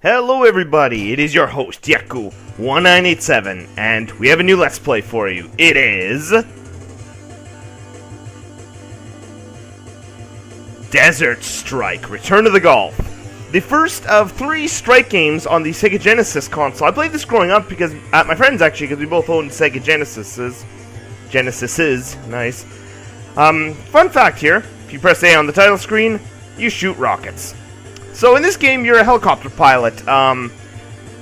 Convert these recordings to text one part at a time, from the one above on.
Hello everybody, it is your host, Yaku1987, and we have a new Let's Play for you. It is... Desert Strike, Return to the Gulf. The first of 3 Strike games on the Sega Genesis console. I played this growing up because, at my friends actually, because we both owned Sega Genesises. Nice. Fun fact here, if you press A on the title screen, you shoot rockets. So in this game, you're a helicopter pilot.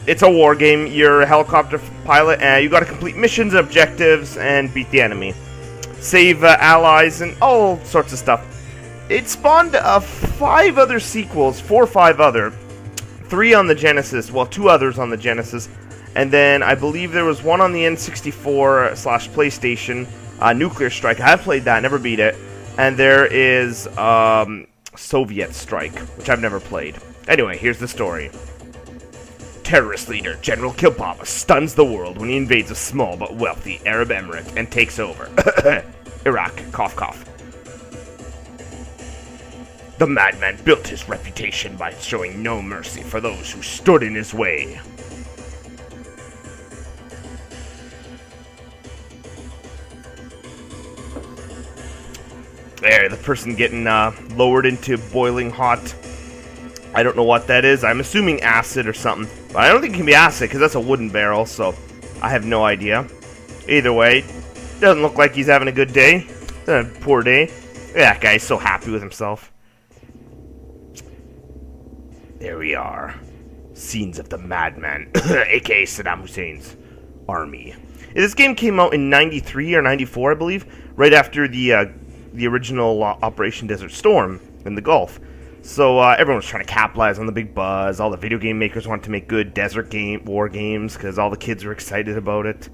It's a war game. You're a helicopter pilot, and you got to complete missions and objectives and beat the enemy, save allies, and all sorts of stuff. It spawned 5 other sequels, 4 or 5 other, 3 on the Genesis, well, 2 others on the Genesis, and then I believe there was one on the N64/PlayStation, Nuclear Strike. I have played that, never beat it, and there is Soviet Strike, which I've never played. Anyway, here's the story. Terrorist leader General Kilpapa stuns the world when he invades a small but wealthy Arab emirate and takes over. Iraq, cough cough. The madman built his reputation by showing no mercy for those who stood in his way. There, the person getting lowered into boiling hot. I don't know what that is. I'm assuming acid or something. But I don't think it can be acid because that's a wooden barrel, so I have no idea. Either way, doesn't look like he's having a good day. A poor day. That guy's so happy with himself. There we are. Scenes of the madman, aka Saddam Hussein's army. This game came out in 93 or 94, I believe, right after the original Operation Desert Storm in the Gulf. So everyone was trying to capitalize on the big buzz. All the video game makers wanted to make good war games because all the kids were excited about it.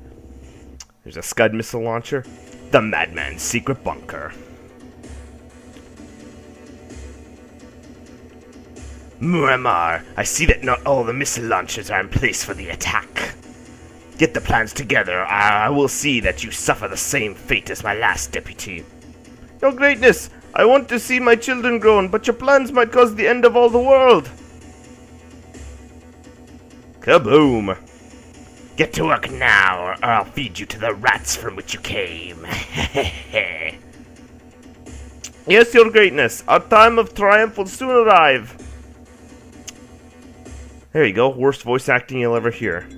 There's a Scud missile launcher. The Madman's secret bunker. Muammar, I see that not all the missile launchers are in place for the attack. Get the plans together. I will see that you suffer the same fate as my last deputy. Your Greatness, I want to see my children grown, but your plans might cause the end of all the world. Kaboom! Get to work now, or I'll feed you to the rats from which you came. Yes, Your Greatness, our time of triumph will soon arrive. There you go, worst voice acting you'll ever hear.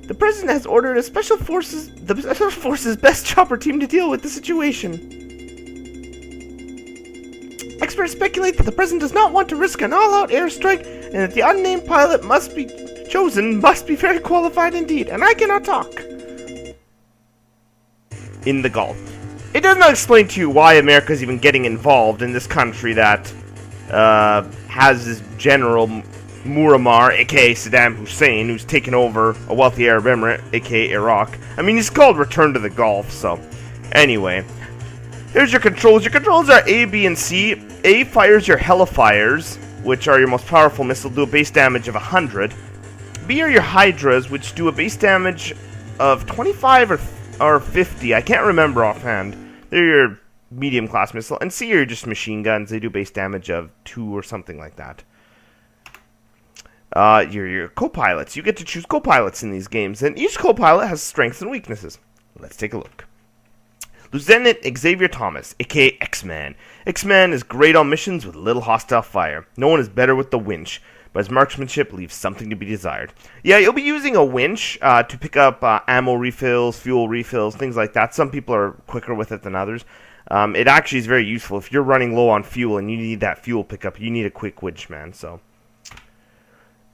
The President has ordered the Special Forces best chopper team to deal with the situation. Experts speculate that the President does not want to risk an all-out airstrike, and that the unnamed pilot must be very qualified indeed, and I cannot talk. In the Gulf. It does not explain to you why America's even getting involved in this country that has this General Muammar, aka Saddam Hussein, who's taken over a wealthy Arab emirate, aka Iraq. I mean, he's called Return to the Gulf, so... Anyway. Here's your controls. Your controls are A, B, and C. A fires your Hellfires, which are your most powerful missile, do a base damage of 100. B are your Hydras, which do a base damage of 25 or 50. I can't remember offhand. They're your medium-class missile. And C are just machine guns. They do base damage of 2 or something like that. Your co-pilots. You get to choose co-pilots in these games, and each co-pilot has strengths and weaknesses. Let's take a look. Lieutenant Xavier Thomas, aka X-Man. X-Man is great on missions with little hostile fire. No one is better with the winch, but his marksmanship leaves something to be desired. Yeah, you'll be using a winch to pick up ammo refills, fuel refills, things like that. Some people are quicker with it than others. It actually is very useful. If you're running low on fuel and you need that fuel pickup, you need a quick winch, man, so...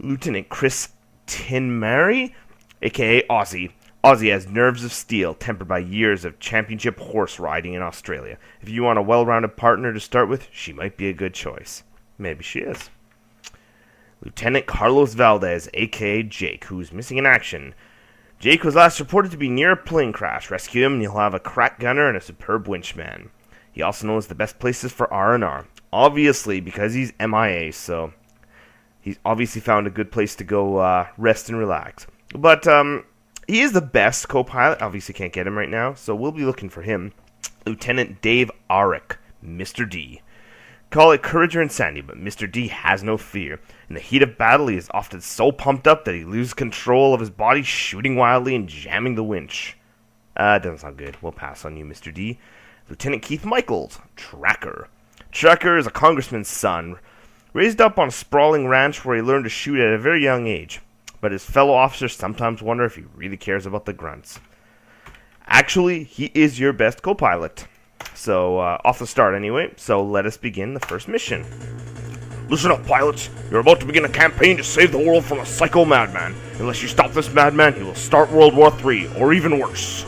Lieutenant Chris Tinmary, aka Ozzy. Ozzy has nerves of steel, tempered by years of championship horse riding in Australia. If you want a well-rounded partner to start with, she might be a good choice. Maybe she is. Lieutenant Carlos Valdez, aka Jake, who's missing in action. Jake was last reported to be near a plane crash. Rescue him and you'll have a crack gunner and a superb winchman. He also knows the best places for R&R. Obviously, because he's MIA, so... He's obviously found a good place to go rest and relax. But, he is the best co-pilot. Obviously can't get him right now, so we'll be looking for him. Lieutenant Dave Arick, Mr. D. Call it courage or insanity, but Mr. D has no fear. In the heat of battle, he is often so pumped up that he loses control of his body, shooting wildly and jamming the winch. Doesn't sound good. We'll pass on you, Mr. D. Lieutenant Keith Michaels, Tracker. Tracker is a congressman's son, raised up on a sprawling ranch where he learned to shoot at a very young age. But his fellow officers sometimes wonder if he really cares about the grunts. Actually, he is your best co-pilot. So, off the start anyway, so let us begin the first mission. Listen up, pilots. You're about to begin a campaign to save the world from a psycho madman. Unless you stop this madman, he will start World War III, or even worse. ...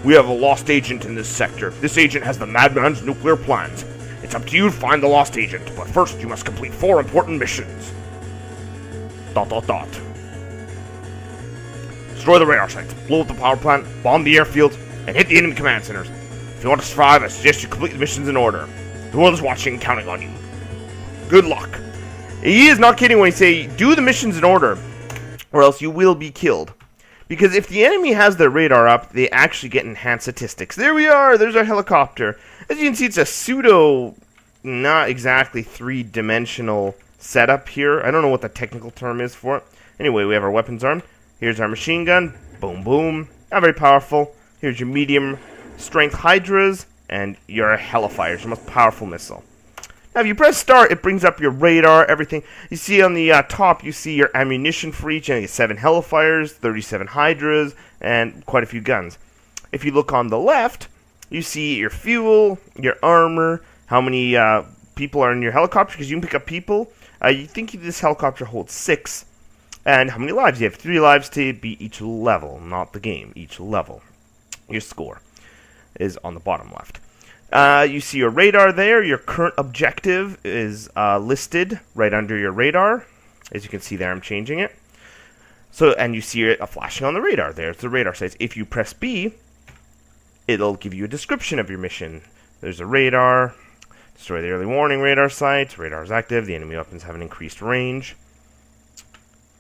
We have a lost agent in this sector. This agent has the madman's nuclear plans. It's up to you to find the lost agent, but first you must complete 4 important missions. ... Destroy the radar sites, blow up the power plant, bomb the airfield, and hit the enemy command centers. If you want to survive, I suggest you complete the missions in order. The world is watching and counting on you. Good luck. He is not kidding when he say, do the missions in order, or else you will be killed. Because if the enemy has their radar up, they actually get enhanced statistics. There we are, there's our helicopter. As you can see, it's a pseudo, not exactly 3-dimensional setup here. I don't know what the technical term is for it. Anyway, we have our weapons arm. Here's our machine gun. Boom, boom. Not very powerful. Here's your medium strength Hydras and your Hellfires, your most powerful missile. Now, if you press start, it brings up your radar, everything. You see on the top, you see your ammunition for each, and you get 7 Hellfires, 37 Hydras, and quite a few guns. If you look on the left, you see your fuel, your armor, how many people are in your helicopter, because you can pick up people. You think this helicopter holds 6. And how many lives? You have 3 lives to beat each level, not the game, each level. Your score is on the bottom left. You see your radar there. Your current objective is listed right under your radar. As you can see there, I'm changing it. So, and you see it flashing on the radar. There's the radar sites. If you press B, it'll give you a description of your mission. There's a radar. Destroy the early warning radar sites. Radar is active. The enemy weapons have an increased range.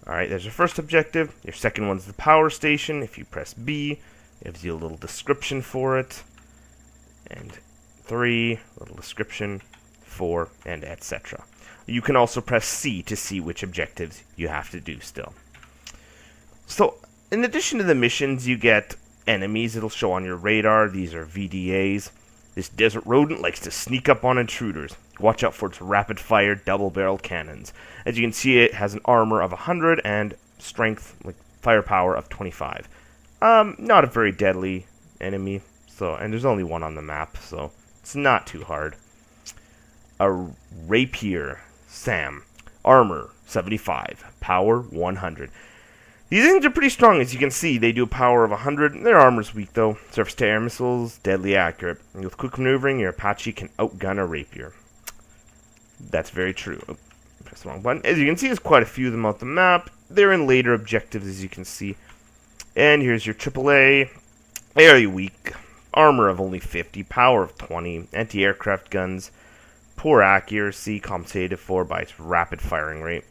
Alright, there's your first objective. Your second one's the power station. If you press B, it gives you a little description for it. And 3, little description, 4, and etc. You can also press C to see which objectives you have to do still. So, in addition to the missions, you get enemies. It'll show on your radar. These are VDAs. This desert rodent likes to sneak up on intruders. Watch out for its rapid-fire double-barreled cannons. As you can see, it has an armor of 100 and strength, like firepower, of 25. Not a very deadly enemy. So, and there's only one on the map, so it's not too hard. A rapier, Sam, armor 75, power 100. These things are pretty strong, as you can see. They do a power of 100. Their armor's weak, though. Surface-to-air missiles, deadly accurate. And with quick maneuvering, your Apache can outgun a rapier. That's very true. Oh, press the wrong button. As you can see, there's quite a few of them out the map. They're in later objectives, as you can see. And here's your AAA. Very weak. Armor of only 50, power of 20, anti-aircraft guns, poor accuracy, compensated for by its rapid firing rate.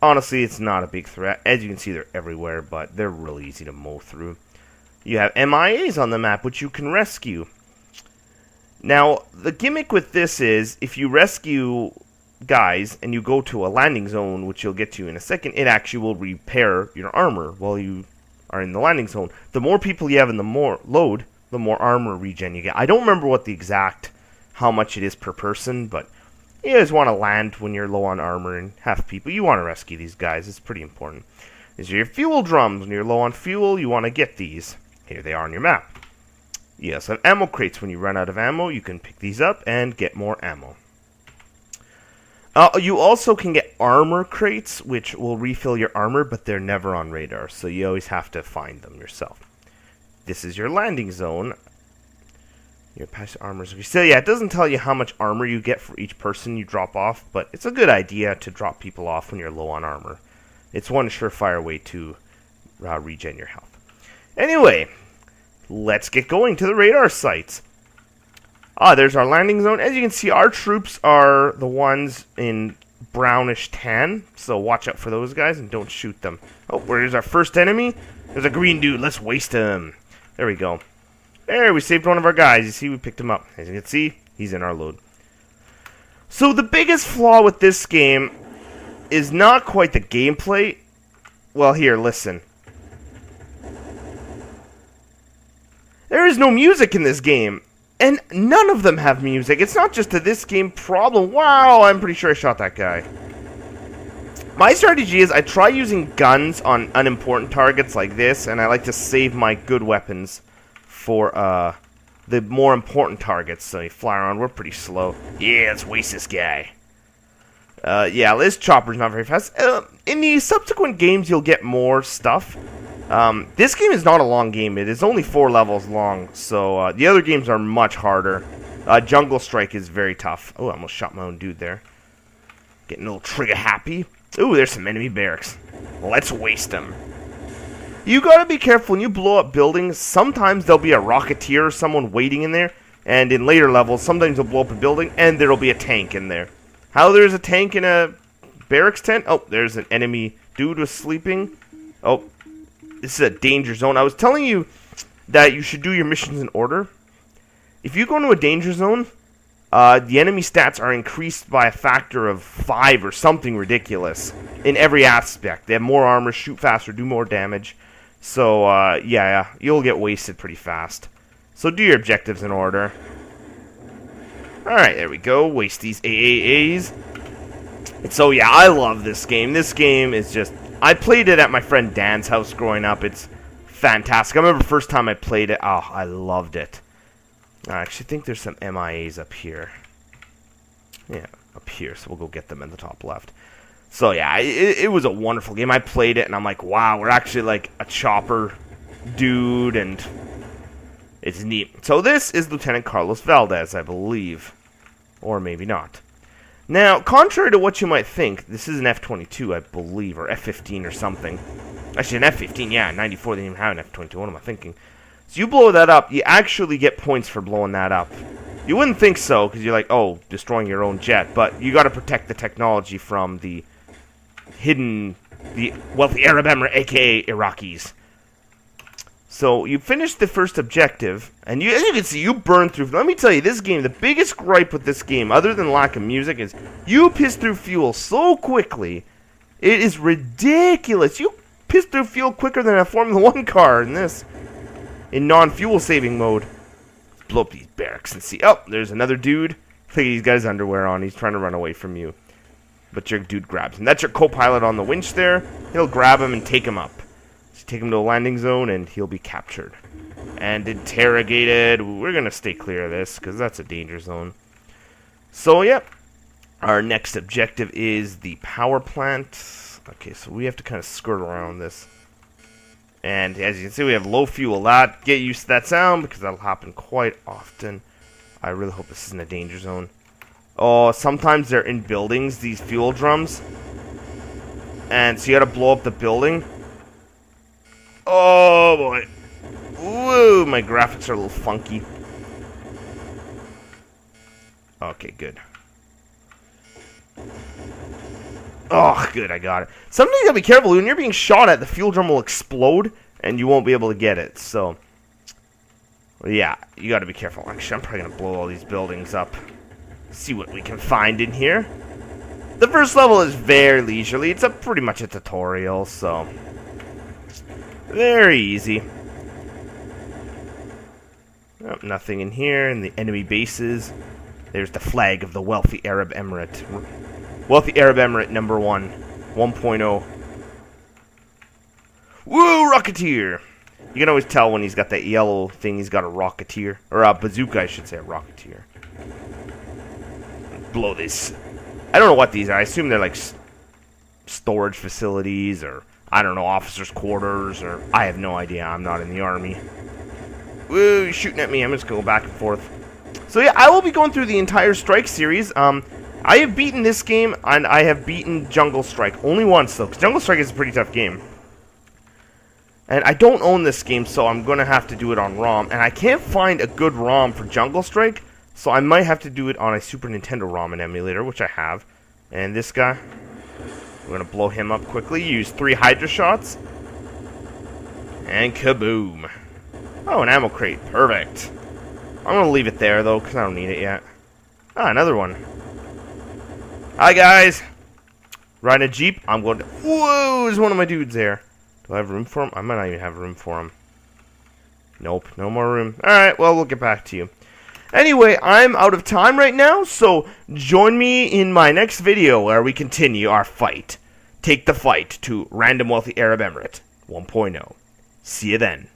Honestly, it's not a big threat. As you can see, they're everywhere, but they're really easy to mow through. You have MIAs on the map, which you can rescue. Now, the gimmick with this is, if you rescue guys and you go to a landing zone, which you'll get to in a second, it actually will repair your armor while you are in the landing zone. The more people you have in the more load, the more armor regen you get. I don't remember what the exact, how much it is per person, but you guys want to land when you're low on armor and have people. You want to rescue these guys. It's pretty important. These are your fuel drums. When you're low on fuel, you want to get these. Here they are on your map. You also have ammo crates. When you run out of ammo, you can pick these up and get more ammo. You also can get armor crates, which will refill your armor, but they're never on radar, so you always have to find them yourself. This is your landing zone. Your passive armor. So yeah, it doesn't tell you how much armor you get for each person you drop off, but it's a good idea to drop people off when you're low on armor. It's one surefire way to regen your health. Anyway, let's get going to the radar sites. There's our landing zone. As you can see, our troops are the ones in brownish tan, so watch out for those guys and don't shoot them. Oh, where's our first enemy? There's a green dude. Let's waste him. There we go. There, we saved one of our guys. You see, we picked him up. As you can see, he's in our load. So the biggest flaw with this game is not quite the gameplay. Well, here, listen. There is no music in this game. And none of them have music. It's not just a this game problem. Wow, I'm pretty sure I shot that guy. My strategy is I try using guns on unimportant targets like this, and I like to save my good weapons for the more important targets. So you fly around, we're pretty slow. Yeah, let's waste this guy. Yeah, this chopper's not very fast. In the subsequent games, you'll get more stuff. This game is not a long game. It is only 4 levels long, so the other games are much harder. Jungle Strike is very tough. Oh, I almost shot my own dude there. Getting a little trigger happy. Ooh, there's some enemy barracks. Let's waste them. You gotta be careful when you blow up buildings. Sometimes there'll be a Rocketeer or someone waiting in there, and in later levels, sometimes you'll blow up a building, and there'll be a tank in there. How there's a tank in a barracks tent? Oh, there's an enemy dude was sleeping. Oh, this is a danger zone. I was telling you that you should do your missions in order. If you go into a danger zone, the enemy stats are increased by a factor of 5 or something ridiculous in every aspect. They have more armor, shoot faster, do more damage. So, yeah, you'll get wasted pretty fast. So do your objectives in order. Alright, there we go. Waste these AAAs. And so, yeah, I love this game. This game is just... I played it at my friend Dan's house growing up. It's fantastic. I remember the first time I played it. Oh, I loved it. I actually think there's some MIAs up here. Yeah, up here. So we'll go get them in the top left. So, yeah, it was a wonderful game. I played it, and I'm like, wow, we're actually like a chopper dude, and it's neat. So this is Lieutenant Carlos Valdez, I believe. Or maybe not. Now, contrary to what you might think, this is an F-22, I believe, or F-15 or something. Actually, an F-15, yeah, 94, they didn't even have an F-22, what am I thinking? So you blow that up, you actually get points for blowing that up. You wouldn't think so, because you're like, oh, destroying your own jet, but you gotta protect the technology from the wealthy Arab Emirate, aka Iraqis. So you finished the first objective, and as you can see, you burned through. Let me tell you, this game, the biggest gripe with this game, other than lack of music, is you piss through fuel so quickly. It is ridiculous. You piss through fuel quicker than a Formula 1 car in this. In non-fuel saving mode. Let's blow up these barracks and see. Oh, there's another dude. Look, he's got his underwear on. He's trying to run away from you. But your dude grabs him. That's your co-pilot on the winch there. He'll grab him and take him up. So take him to a landing zone and he'll be captured. And interrogated. We're going to stay clear of this because that's a danger zone. So, yep. Our next objective is the power plant. Okay, so we have to kind of skirt around this. And as you can see, we have low fuel. Get used to that sound because that'll happen quite often. I really hope this isn't a danger zone. Oh, sometimes they're in buildings, these fuel drums. And so you gotta blow up the building. Oh, boy. Woo, my graphics are a little funky. Okay, good. Oh, good, I got it. Sometimes you gotta be careful. When you're being shot at, the fuel drum will explode, and you won't be able to get it. So, yeah, you gotta be careful. Actually, I'm probably gonna blow all these buildings up. See what we can find in here. The first level is very leisurely. It's pretty much a tutorial, so very easy. Oh, nothing in here. In the enemy bases, there's the flag of the wealthy Arab Emirate. Wealthy Arab Emirate number 1, 1.0. Woo, Rocketeer! You can always tell when he's got that yellow thing, he's got a Rocketeer. Or a bazooka, I should say, a Rocketeer. Blow this. I don't know what these are. I assume they're like storage facilities or, I don't know, officers' quarters or, I have no idea. I'm not in the army. Woo, you're shooting at me. I'm just going to go back and forth. So yeah, I will be going through the entire Strike series. I have beaten this game, and I have beaten Jungle Strike. Only once, though, because Jungle Strike is a pretty tough game. And I don't own this game, so I'm going to have to do it on ROM. And I can't find a good ROM for Jungle Strike, so I might have to do it on a Super Nintendo ROM and emulator, which I have. And this guy, we're going to blow him up quickly. Use 3 Hydra shots. And kaboom. Oh, an ammo crate. Perfect. I'm gonna leave it there, though, because I don't need it yet. Ah, another one. Hi, guys. Riding a Jeep. I'm going to... Whoa, there's one of my dudes there. Do I have room for him? I might not even have room for him. Nope, no more room. Alright, well, we'll get back to you. Anyway, I'm out of time right now, so join me in my next video where we continue our fight. Take the fight to Random Wealthy Arab Emirate 1.0. See you then.